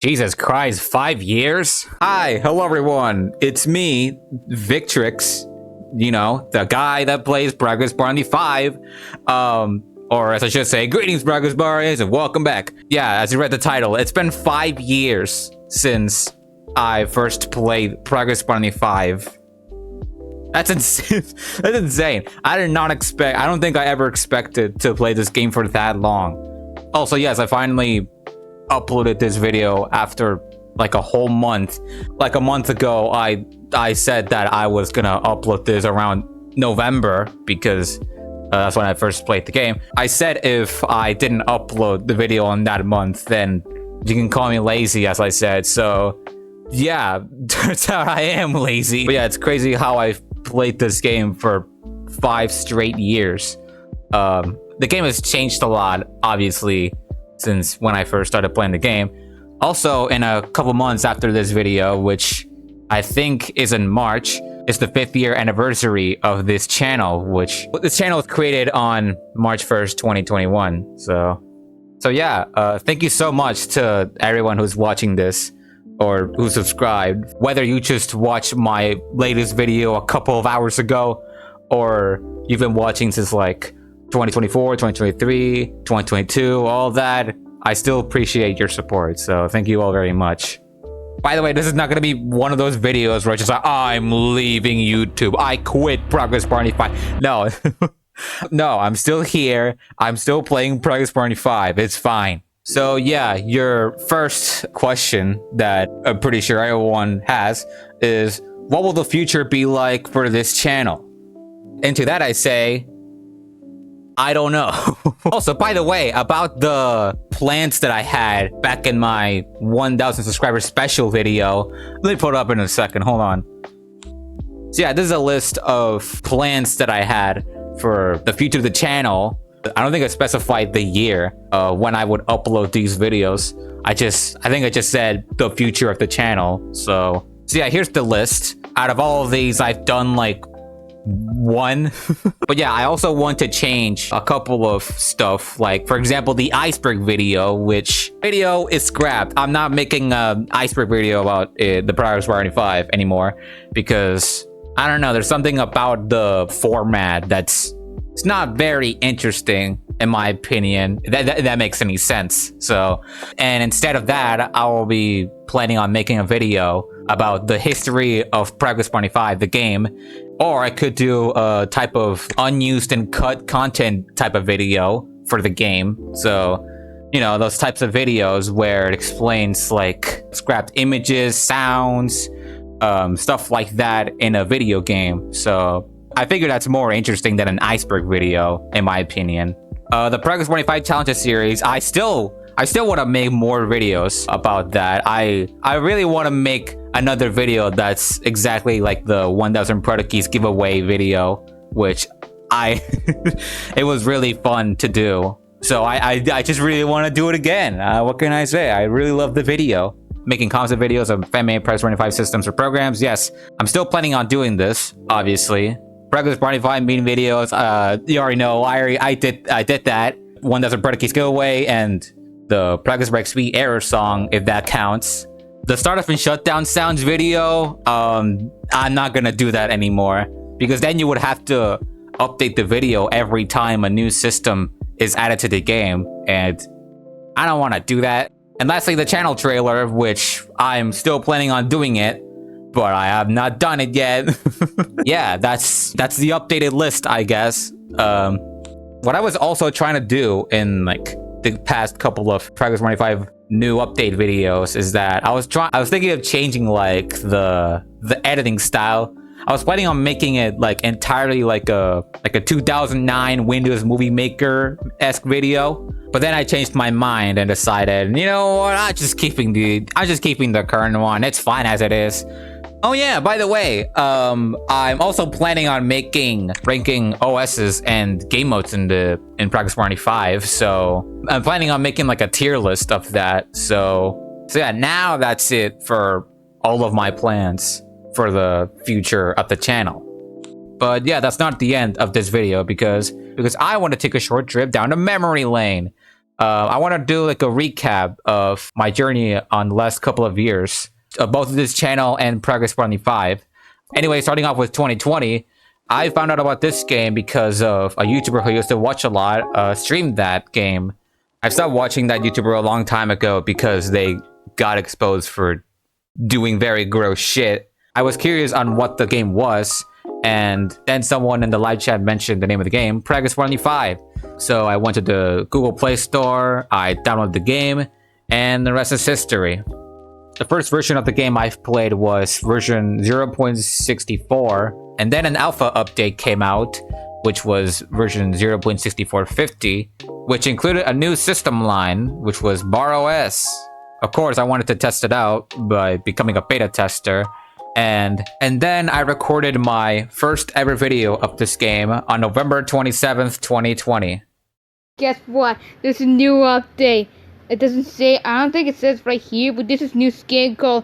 Jesus Christ, 5 years? Hi, hello everyone. It's me, Victrix. You know, the guy that plays Progressbar95. Or as I should say, greetings Progressbarians and welcome back. Yeah, as you read the title, it's been 5 years since I first played Progressbar95. That's insane. That's insane. I don't think I ever expected to play this game for that long. Also, yes, I finally uploaded this video after like a whole month. Like a month ago, I said that I was gonna upload this around November because that's when I first played the game. I said if I didn't upload the video on that month, then you can call me lazy, as I said. So yeah, turns out I am lazy. But yeah, it's crazy how I've played this game for 5 straight years. The game has changed a lot, obviously, since when I first started playing the game. Also, in a couple months after this video, which I think is in March, is the 5th year anniversary of this channel, which this channel was created on March 1st, 2021. So yeah, thank you so much to everyone who's watching this or who subscribed. Whether you just watched my latest video a couple of hours ago, or you've been watching since like 2024, 2023, 2022, all that, I still appreciate your support, so thank you all very much. By the way, this is not gonna be one of those videos where it's just like, I'm leaving YouTube, I quit Progressbar95. No. No, I'm still here, I'm still playing Progressbar95, it's fine. So yeah, your first question that I'm pretty sure everyone has is, what will the future be like for this channel? And to that I say, I don't know. Also, by the way, about the plans that I had back in my 1,000 subscriber special video, let me put it up in a second, hold on. So yeah, this is a list of plans that I had for the future of the channel. I don't think I specified the year when I would upload these videos. I think I just said the future of the channel. So yeah, here's the list. Out of all of these, I've done like one. But yeah, I also want to change a couple of stuff, like for example the iceberg video, which video is scrapped. I'm not making an iceberg video about the Progressbar95 anymore because I don't know, there's something about the format it's not very interesting in my opinion, that makes any sense. So, and instead of that, I will be planning on making a video about the history of Progressbar95, the game, or I could do a type of unused and cut content type of video for the game. So, you know, those types of videos where it explains like scrapped images, sounds, stuff like that in a video game. So I figure that's more interesting than an iceberg video, in my opinion. The Progress25 Challenges series, I still want to make more videos about that. I really want to make another video that's exactly like the 1000 product keys giveaway video, which it was really fun to do. So I just really want to do it again. What can I say? I really love the video. Making concept videos of fan-made Progress25 systems or programs. Yes, I'm still planning on doing this, obviously. Progress25 meeting videos, you already know, I did that. 1000 product keys giveaway and the Progressbar XP error song, if that counts. The startup and shutdown sounds video, I'm not gonna do that anymore because then you would have to update the video every time a new system is added to the game, and I don't want to do that. And lastly, the channel trailer, which I'm still planning on doing it, but I have not done it yet. Yeah, that's the updated list, I guess. What I was also trying to do in like the past couple of Progress25 new update videos is that I was thinking of changing like the editing style. I was planning on making it like entirely like a 2009 Windows Movie Maker-esque video. But then I changed my mind and decided, you know what, I'm just keeping the current one. It's fine as it is. Oh yeah, by the way, I'm also planning on ranking OSs and game modes in Progressbar95. So I'm planning on making like a tier list of that. So yeah, now that's it for all of my plans for the future of the channel. But yeah, that's not the end of this video because I want to take a short trip down to memory lane. I want to do like a recap of my journey on the last couple of years of both this channel and Progressbar95. Anyway, starting off with 2020, I found out about this game because of a YouTuber who used to watch a lot streamed that game. I stopped watching that YouTuber a long time ago because they got exposed for doing very gross shit. I was curious on what the game was, and then someone in the live chat mentioned the name of the game, Progressbar95. So I went to the Google Play Store, I downloaded the game, and the rest is history. The first version of the game I've played was version 0.64, and then an alpha update came out, which was version 0.6450, which included a new system line, which was Bar OS. Of course, I wanted to test it out by becoming a beta tester, and then I recorded my first ever video of this game on November 27th, 2020. Guess what? There's a new update. It doesn't say, I don't think it says right here, but this is new skin called,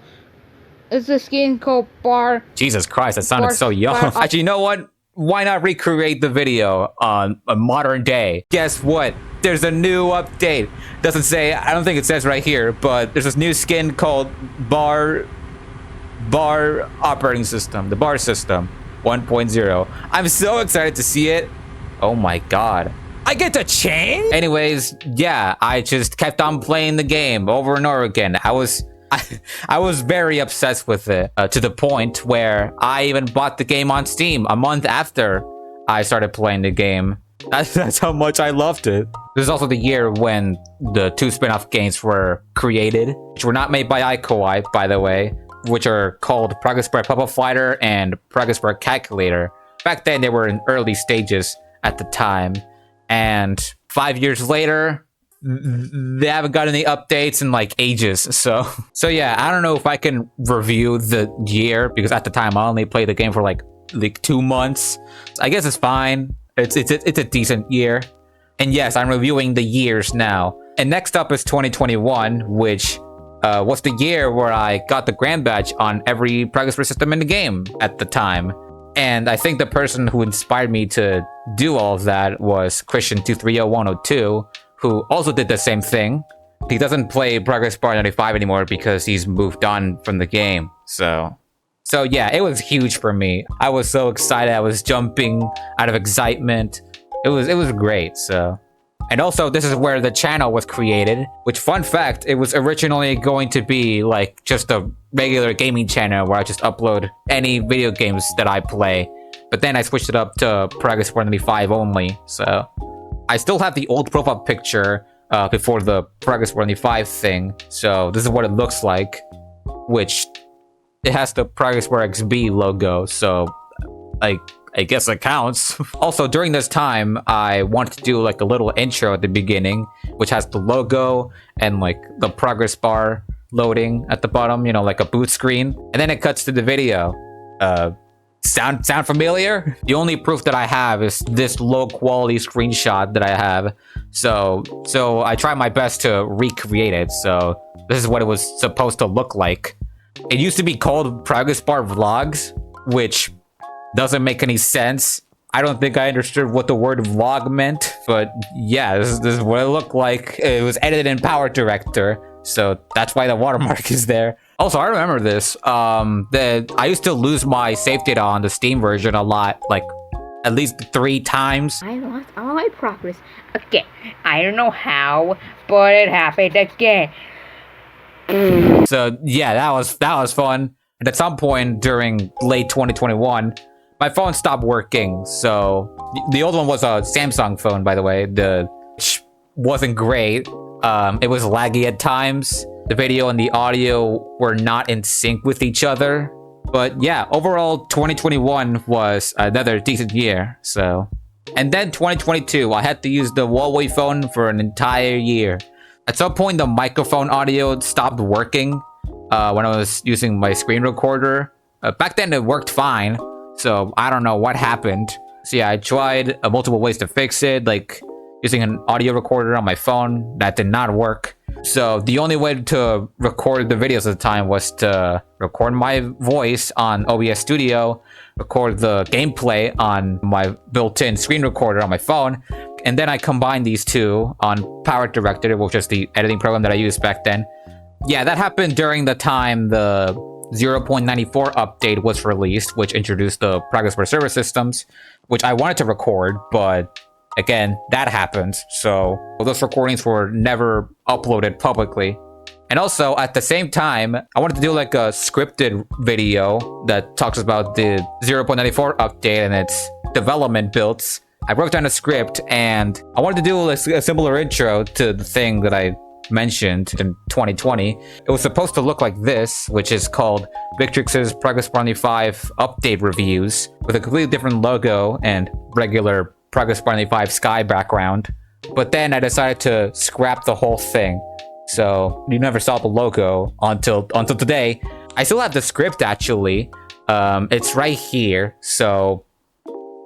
it's a skin called Bar. Jesus Christ, that sounded so young. Actually, you know what? Why not recreate the video on a modern day? Guess what? There's a new update. Doesn't say, I don't think it says right here, but there's this new skin called Bar operating system, the Bar system 1.0. I'm so excited to see it. Oh my god. I get to change? Anyways, yeah, I just kept on playing the game over and over again. I was very obsessed with it to the point where I even bought the game on Steam a month after I started playing the game. That's how much I loved it. This is also the year when the two spin-off games were created, which were not made by iKoi, by the way, which are called Progressbar Puppet Fighter and Progressbar Calculator. Back then, they were in early stages at the time. And 5 years later, they haven't got any updates in like ages. So yeah, I don't know if I can review the year because at the time I only played the game for like 2 months. I guess it's fine. It's a decent year. And yes, I'm reviewing the years now. And next up is 2021, which was the year where I got the Grand Badge on every Progressbar system in the game at the time. And I think the person who inspired me to do all of that was Christian230102, who also did the same thing. He doesn't play Progressbar95 anymore because he's moved on from the game. So yeah, it was huge for me. I was so excited. I was jumping out of excitement. It was great. So, and also this is where the channel was created, which, fun fact, it was originally going to be like just a regular gaming channel where I just upload any video games that I play. But then I switched it up to Progressbar95 only. So I still have the old profile picture before the Progressbar95 thing. So this is what it looks like, which it has the Progressbar XB logo. So I guess it counts. Also, during this time, I wanted to do like a little intro at the beginning, which has the logo and like the progress bar loading at the bottom, you know, like a boot screen. And then it cuts to the video. Sound familiar? The only proof that I have is this low quality screenshot that I have. So I try my best to recreate it. So this is what it was supposed to look like. It used to be called Progressbar Vlogs, which doesn't make any sense. I don't think I understood what the word vlog meant, but yeah, this is what it looked like. It was edited in Power Director, so that's why the watermark is there. Also, I remember this. I used to lose my save data on the Steam version a lot, like at least 3 times. I lost all my progress. Okay, I don't know how, but it happened again. So yeah, that was fun. And at some point during late 2021, my phone stopped working. So the old one was a Samsung phone, by the way. Which wasn't great. It was laggy at times. The video and the audio were not in sync with each other. But yeah, overall 2021 was another decent year. So, and then 2022, I had to use the Huawei phone for an entire year. At some point, the microphone audio stopped working when I was using my screen recorder. Back then, it worked fine. So I don't know what happened. So yeah, I tried multiple ways to fix it, like using an audio recorder on my phone. That did not work. So the only way to record the videos at the time was to record my voice on OBS Studio, record the gameplay on my built-in screen recorder on my phone, And then I combined these two on Power Director, which is the editing program that I used back then. Yeah, that happened during the time the 0.94 update was released, which introduced the Progress Bar server systems, which I wanted to record, but again, that happened. So those recordings were never uploaded publicly. And also, at the same time, I wanted to do like a scripted video that talks about the 0.94 update and its development builds. I wrote down a script, and I wanted to do a similar intro to the thing that I mentioned in 2020. It was supposed to look like this, which is called Victrix's Progressbar95 update reviews, with a completely different logo and regular Progressbar95 sky background. But then I decided to scrap the whole thing. So you never saw the logo until today. I still have the script actually. It's right here. So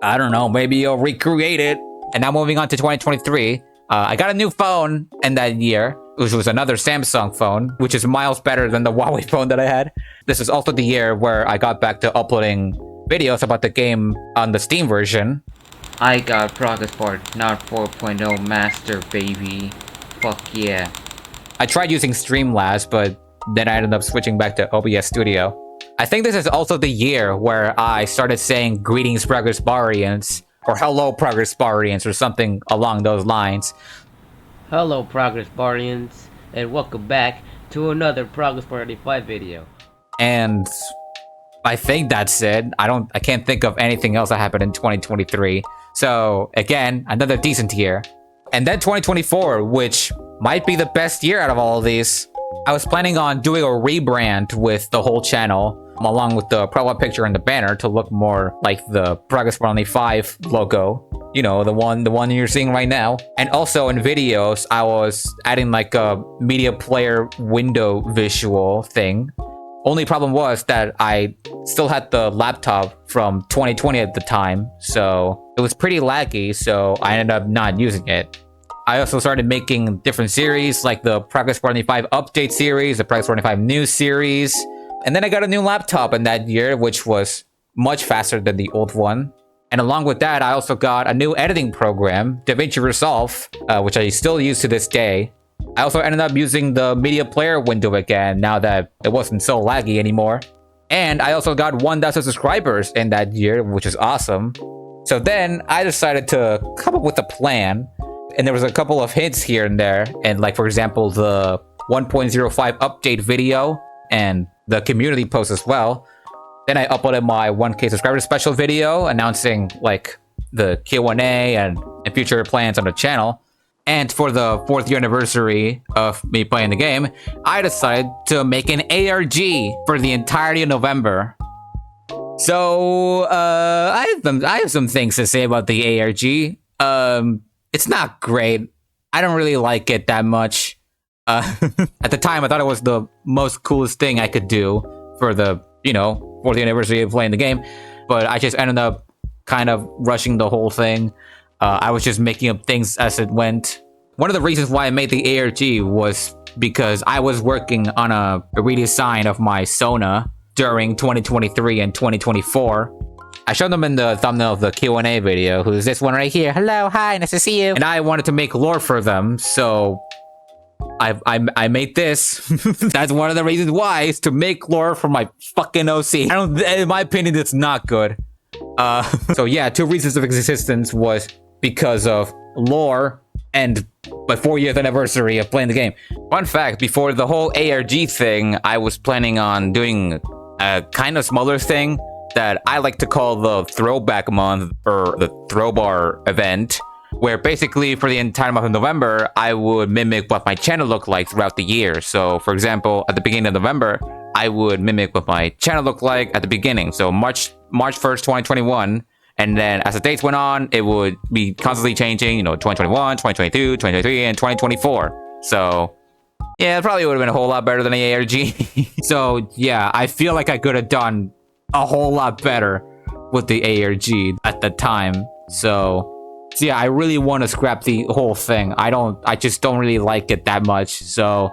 I don't know, maybe you'll recreate it. And now moving on to 2023. I got a new phone in that year, which was another Samsung phone, which is miles better than the Huawei phone that I had. This is also the year where I got back to uploading videos about the game on the Steam version. I got Progress Bar, not 4.0 Master, baby. Fuck yeah. I tried using Streamlabs, but then I ended up switching back to OBS Studio. I think this is also the year where I started saying greetings Progressbarians, or hello Progressbarians, or something along those lines. Hello Progressbarians, and welcome back to another Progressbar95 video. And I think that's it. I can't think of anything else that happened in 2023. So again, another decent year. And then 2024, which might be the best year out of all of these. I was planning on doing a rebrand with the whole channel, along with the profile picture and the banner to look more like the Progressbar95 logo. You know, the one you're seeing right now. And also in videos, I was adding like a media player window visual thing. Only problem was that I still had the laptop from 2020 at the time, so it was pretty laggy, so I ended up not using it. I also started making different series, like the Progressbar95 update series, the Progressbar95 news series, and then I got a new laptop in that year, which was much faster than the old one. And along with that, I also got a new editing program, DaVinci Resolve, which I still use to this day. I also ended up using the media player window again, now that it wasn't so laggy anymore. And I also got 1,000 subscribers in that year, which is awesome. So then I decided to come up with a plan, and there was a couple of hints here and there. And like, for example, the 1.05 update video and the community post as well. Then I uploaded my 1K subscriber special video announcing like the Q&A and future plans on the channel. And for the 4th year anniversary of me playing the game, I decided to make an ARG for the entirety of November. So, I have some things to say about the ARG. It's not great. I don't really like it that much. At the time, I thought it was the most coolest thing I could do for the, 4th year anniversary of playing the game. But I just ended up kind of rushing the whole thing. I was just making up things as it went. One of the reasons why I made the ARG was because I was working on a redesign of my Sona during 2023 and 2024. I showed them in the thumbnail of the Q&A video, who's this one right here. Hello, hi, nice to see you. And I wanted to make lore for them, so I made this. That's one of the reasons why, is to make lore for my fucking OC. In my opinion, it's not good. So yeah, 2 reasons of existence was because of lore and my 4th anniversary of playing the game. Fun fact, before the whole ARG thing, I was planning on doing a kind of smaller thing that I like to call the Throwback Month, or the Throwbar event, where basically for the entire month of November, I would mimic what my channel looked like throughout the year. So for example, at the beginning of November, I would mimic what my channel looked like at the beginning. So March 1st, 2021. And then as the dates went on, it would be constantly changing, 2021, 2022, 2023, and 2024. So yeah, it probably would have been a whole lot better than the ARG. So yeah, I feel like I could have done a whole lot better with the ARG at the time. So yeah, I really want to scrap the whole thing. I just don't really like it that much. So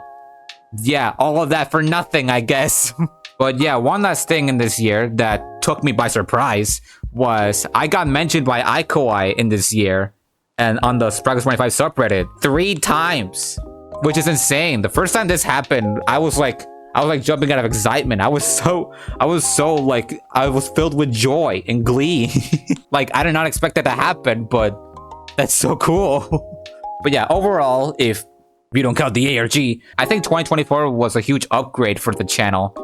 yeah, all of that for nothing, I guess. But yeah, one last thing in this year that took me by surprise was I got mentioned by iKoi in this year and on the Progress95 subreddit 3 times, which is insane. The first time this happened, I was like jumping out of excitement. I was filled with joy and glee. Like, I did not expect that to happen, but that's so cool. But yeah, overall, if you don't count the ARG, I think 2024 was a huge upgrade for the channel.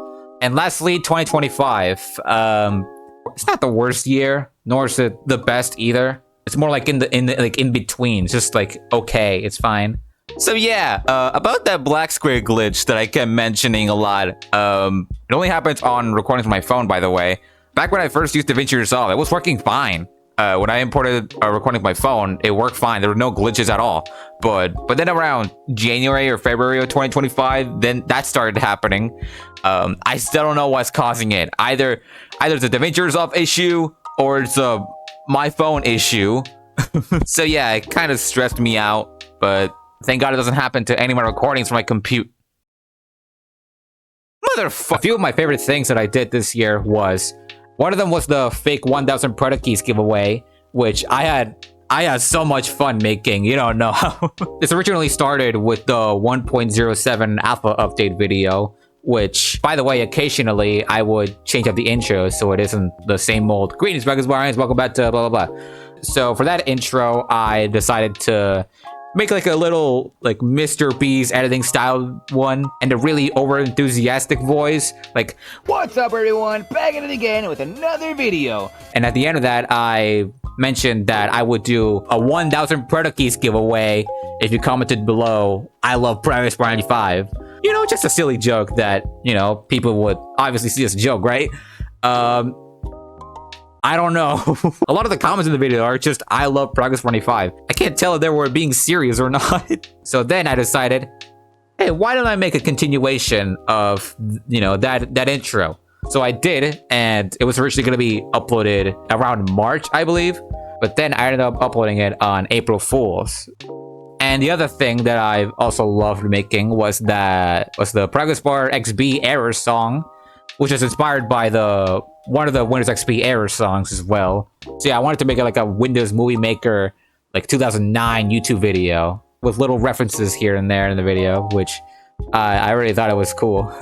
And lastly, 2025. It's not the worst year, nor is it the best either. It's more like in between. It's just like, okay, it's fine. So yeah, about that black square glitch that I kept mentioning a lot. It only happens on recordings from my phone, by the way. Back when I first used DaVinci Resolve, it was working fine. When I imported a recording from my phone, it worked fine. There were no glitches at all. But then around January or February of 2025, then that started happening. I still don't know what's causing it. Either it's a DaVinci Resolve issue or it's a my phone issue. So yeah, it kind of stressed me out, but thank God it doesn't happen to any of my recordings from my compute. Motherfucker. A few of my favorite things that I did this year was, one of them was the fake 1000 product keys giveaway, which I had so much fun making. You don't know how. This originally started with the 1.07 alpha update video, which, by the way, occasionally I would change up the intro so it isn't the same old "Greetings, Progressbarians, welcome back to blah blah blah." So for that intro, I decided to make like a little like Mr. B's editing style one, and a really over enthusiastic voice, like, "What's up everyone, back at it again with another video." And at the end of that, I mentioned that I would do a 1000 product keys giveaway if you commented below, "I love Progressbar95." You know, just a silly joke that, you know, people would obviously see as a joke, right? I don't know. A lot of the comments in the video are just, "I love Progress95." I can't tell if they were being serious or not. So then I decided, hey, why don't I make a continuation of, you know, that intro? So I did, and it was originally going to be uploaded around March, I believe. But then I ended up uploading it on April Fool's. And the other thing that I've also loved making was the Progressbar XB error song, which is inspired by one of the Windows XP error songs as well. So yeah, I wanted to make it like a Windows Movie Maker, like 2009 YouTube video with little references here and there in the video, which I really thought it was cool.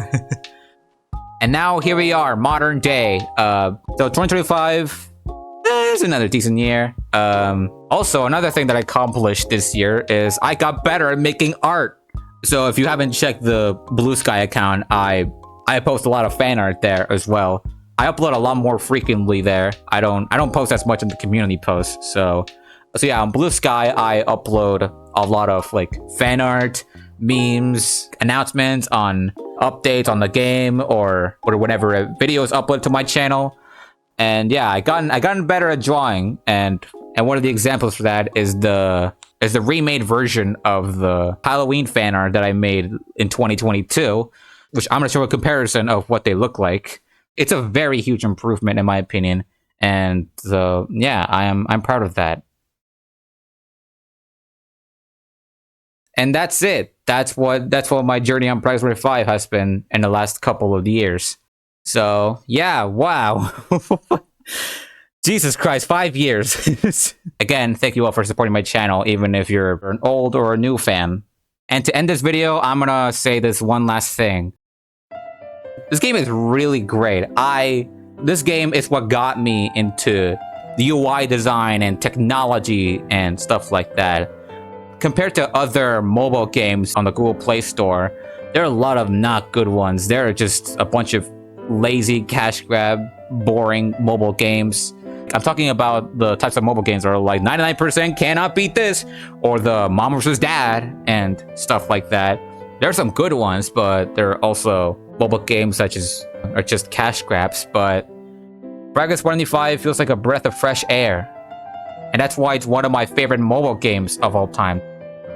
And now here we are, modern day. So 2025 is another decent year. Also, another thing that I accomplished this year is I got better at making art. So if you haven't checked the Blue Sky account, I post a lot of fan art there as well. I upload a lot more frequently there. I don't post as much in the community posts. So yeah, on Blue Sky, I upload a lot of like fan art, memes, announcements on updates on the game or whenever a video is uploaded to my channel. And yeah, I gotten better at drawing, and one of the examples for that is the remade version of the Halloween fan art that I made in 2022, which I'm gonna show a comparison of what they look like. It's a very huge improvement in my opinion, and yeah, I'm proud of that. And that's it. That's what my journey on Progressbar95 has been in the last couple of years. So yeah, wow. Jesus Christ, 5 years. Again, thank you all for supporting my channel, even if you're an old or a new fan. And to end this video, I'm gonna say this one last thing. This game is really great. This game is what got me into the UI design and technology and stuff like that. Compared to other mobile games on the Google Play Store, there are a lot of not good ones. There are just a bunch of lazy, cash grab, boring mobile games. I'm talking about the types of mobile games that are like 99% cannot beat this, or the Mom vs. Dad and stuff like that. There are some good ones, but there are also mobile games such as are just cash grabs. But Progressbar95 feels like a breath of fresh air, and that's why it's one of my favorite mobile games of all time.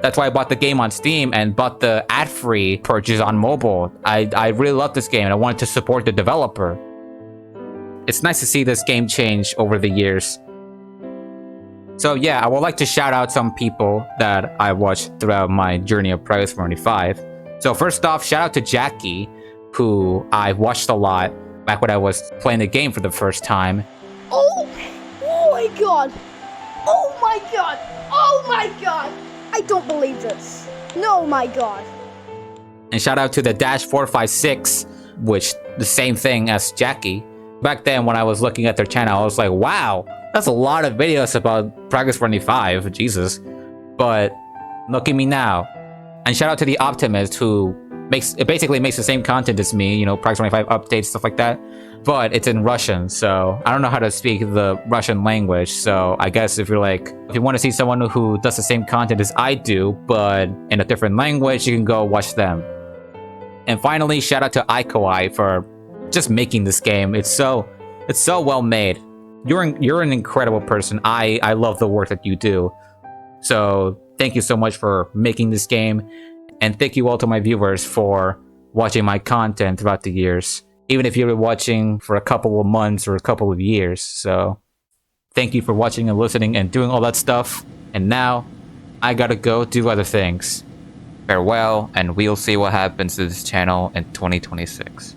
That's why I bought the game on Steam and bought the ad-free purchase on mobile. I really love this game and I wanted to support the developer. It's nice to see this game change over the years. So yeah, I would like to shout out some people that I watched throughout my journey of Progressbar95. So first off, shout out to Jackie, who I watched a lot back when I was playing the game for the first time. Oh my god! Oh my god! Oh my god! I don't believe this. No, my god. And shout out to the Dash 456, which the same thing as Jackie. Back then when I was looking at their channel, I was like, wow, that's a lot of videos about Progressbar95, Jesus. But look at me now. And shout out to the Optimist who basically makes the same content as me, you know, Progress25 updates, stuff like that. But it's in Russian, so I don't know how to speak the Russian language. So I guess if you want to see someone who does the same content as I do, but in a different language, you can go watch them. And finally, shout out to Ikoi for just making this game. It's so well made. You're an incredible person. I love the work that you do. So thank you so much for making this game, and thank you all to my viewers for watching my content throughout the years, even if you were watching for a couple of months or a couple of years. So thank you for watching and listening and doing all that stuff. And now I gotta go do other things. Farewell, and we'll see what happens to this channel in 2026.